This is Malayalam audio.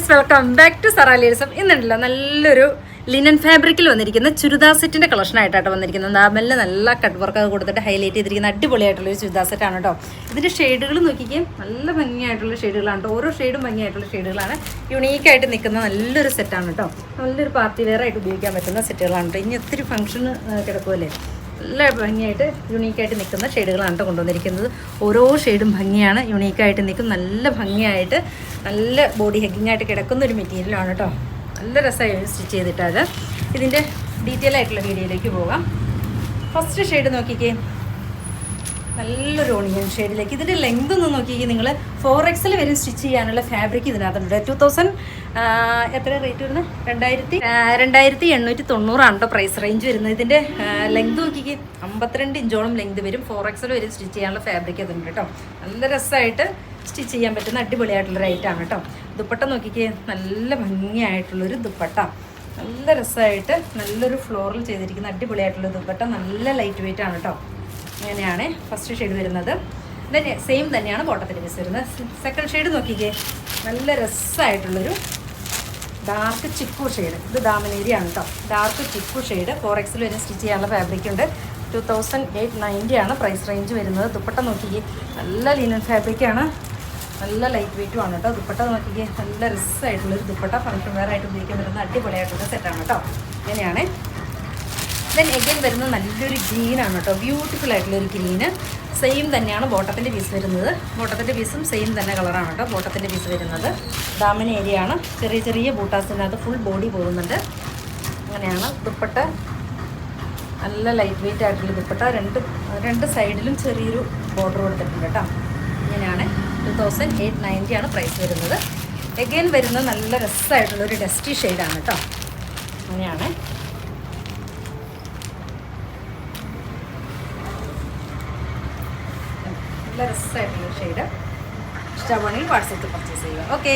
ഗൈസ്, വെൽക്കം ബാക്ക് ടു സറാലിയസം. ഇന്നുണ്ടല്ലോ നല്ലൊരു ലിനൻ ഫാബ്രിക്കിൽ വന്നിരിക്കുന്ന ചുരിദാർ സെറ്റിന്റെ കളക്ഷൻ ആയിട്ടാണ് വന്നിരിക്കുന്നത്. നാമല്ല നല്ല കട്ട് വർക്ക് കൊടുത്തിട്ട് ഹൈലൈറ്റ് ചെയ്തിരിക്കുന്ന അടിപൊളിയായിട്ടുള്ളൊരു ചുരിദാർ സെറ്റാണ് കേട്ടോ. ഇതിന്റെ ഷെയ്ഡുകൾ നോക്കിക്കുകയും നല്ല ഭംഗിയായിട്ടുള്ള ഷെയ്ഡുകളാണ് കേട്ടോ. ഓരോ ഷെയ്ഡും ഭംഗിയായിട്ടുള്ള ഷെയ്ഡുകളാണ്. യുണീക്കായിട്ട് നിൽക്കുന്ന നല്ലൊരു സെറ്റാണ് കേട്ടോ. നല്ലൊരു പാർട്ടി വെയർ ആയിട്ട് ഉപയോഗിക്കാൻ പറ്റുന്ന സെറ്റുകളാണ് കേട്ടോ. ഇനി ഒത്തിരി ഫംഗ്ഷന് കിടക്കുമല്ലേ, നല്ല ഭംഗിയായിട്ട് യുണീക്കായിട്ട് നിൽക്കുന്ന ഷെയ്ഡുകളാണ് കേട്ടോ കൊണ്ടുവന്നിരിക്കുന്നത്. ഓരോ ഷെയ്ഡും ഭംഗിയാണ്, യുണീക്കായിട്ട് നിൽക്കും, നല്ല ഭംഗിയായിട്ട് നല്ല ബോഡി ഹെഗിങ് ആയിട്ട് കിടക്കുന്ന ഒരു മെറ്റീരിയലാണ് കേട്ടോ. നല്ല രസമായി സ്റ്റിച്ച് ചെയ്തിട്ടാണ്. ഇതിൻ്റെ ഡീറ്റെയിൽ ആയിട്ടുള്ള വീഡിയോയിലേക്ക് പോകാം. ഫസ്റ്റ് ഷെയ്ഡ് നോക്കിക്കേ, നല്ലൊരു ഓണിയൻ ഷെയ്ഡിലേക്ക്. ഇതിൻ്റെ ലെങ്ത് ഒന്ന് നോക്കിക്കേ നിങ്ങൾ. 4XL വരെ സ്റ്റിച്ച് ചെയ്യാനുള്ള ഫാബ്രിക് ഇതിനകത്തുണ്ട്. 2000 എത്ര റേറ്റ് വരുന്നത്? 2890 കേട്ടോ പ്രൈസ് റേഞ്ച് വരുന്നത്. ഇതിൻ്റെ ലെങ്ത് നോക്കിക്കേ, 52 ഇഞ്ചോളം ലെങ്ത് വരും. 4XL വരെ സ്റ്റിച്ച് ചെയ്യാനുള്ള ഫാബ്രിക് അതുണ്ട് കേട്ടോ. നല്ല രസമായിട്ട് സ്റ്റിച്ച് ചെയ്യാൻ പറ്റുന്ന അടിപൊളിയായിട്ടുള്ളൊരു ഐറ്റമാണ് കേട്ടോ. ദുപ്പട്ട നോക്കിക്കേ, നല്ല ഭംഗിയായിട്ടുള്ളൊരു ദുപ്പട്ട, നല്ല രസമായിട്ട് നല്ലൊരു ഫ്ലോറിൽ ചെയ്തിരിക്കുന്ന അടിപൊളിയായിട്ടുള്ള ദുപ്പട്ട. നല്ല ലൈറ്റ് വെയിറ്റ് ആണ് കേട്ടോ. ഇങ്ങനെയാണ് ഫസ്റ്റ് ഷെയ്ഡ് വരുന്നത്. ദെൻ സെയിം തന്നെയാണ് ബോട്ടത്തിൻ്റെ പീസ് വരുന്നത്. സെക്കൻഡ് ഷെയ്ഡ് നോക്കിക്കേ, നല്ല രസമായിട്ടുള്ളൊരു ഡാർക്ക് ചിക്കു ഷെയ്ഡ്. ഇത് ദാമനേരിയാണ് കേട്ടോ. Dark chikoo shade. 4XL വരെ സ്റ്റിച്ച് ചെയ്യാനുള്ള ഫാബ്രിക് ഉണ്ട്. 2890 ആണ് പ്രൈസ് റേഞ്ച് വരുന്നത്. ദുപ്പട്ട നോക്കിക്കേ, നല്ല ലിനൻ ഫാബ്രിക്കാണ്, നല്ല ലൈറ്റ് വെയിറ്റും ആണ് കേട്ടോ. ദുപ്പട്ട നോക്കിക്കേ, നല്ല രസമായിട്ടുള്ളൊരു ദുപ്പട്ട. ഫംഗ്ഷൻ വെയർ ആയിട്ട് ഉപയോഗിക്കാൻ പറ്റുന്ന അടിപൊളിയായിട്ടുള്ള സെറ്റാണ് കേട്ടോ. ഇങ്ങനെയാണ്. ദെൻ എഗെയിൻ വരുന്നത് നല്ലൊരു ഗ്രീനാണ് കേട്ടോ. ബ്യൂട്ടിഫുൾ ആയിട്ടുള്ളൊരു ഗ്രീന്. സെയിം തന്നെയാണ് ബോട്ടത്തിൻ്റെ പീസ് വരുന്നത്. ബോട്ടത്തിൻ്റെ പീസും സെയിം തന്നെ കളറാണ് കേട്ടോ ബോട്ടത്തിൻ്റെ പീസ് വരുന്നത്. ദാമന ഏരിയയാണ്. ചെറിയ ചെറിയ ബൂട്ടാസിനകത്ത് ഫുൾ ബോഡി പോകുന്നുണ്ട്. അങ്ങനെയാണ് ദുപ്പട്ട. നല്ല ലൈറ്റ് വെയിറ്റ് ആയിട്ടുള്ള ദുപ്പട്ട. രണ്ട് സൈഡിലും ചെറിയൊരു ബോർഡർ കൊടുത്തിട്ടുണ്ട് കേട്ടോ. ഇങ്ങനെയാണ്. 2890 ആണ് പ്രൈസ് വരുന്നത്. എഗെയിൻ വരുന്നത് നല്ല രസമായിട്ടുള്ളൊരു ഡസ്റ്റി ഷെയ്ഡാണ് കേട്ടോ. അങ്ങനെയാണ്. നല്ല രസമായിട്ടുള്ള ഷെയ്ഡ്. ഇഷ്ടമാണെങ്കിൽ വാട്സാപ്പിൽ പർച്ചേസ് ചെയ്യുക. ഓക്കെ.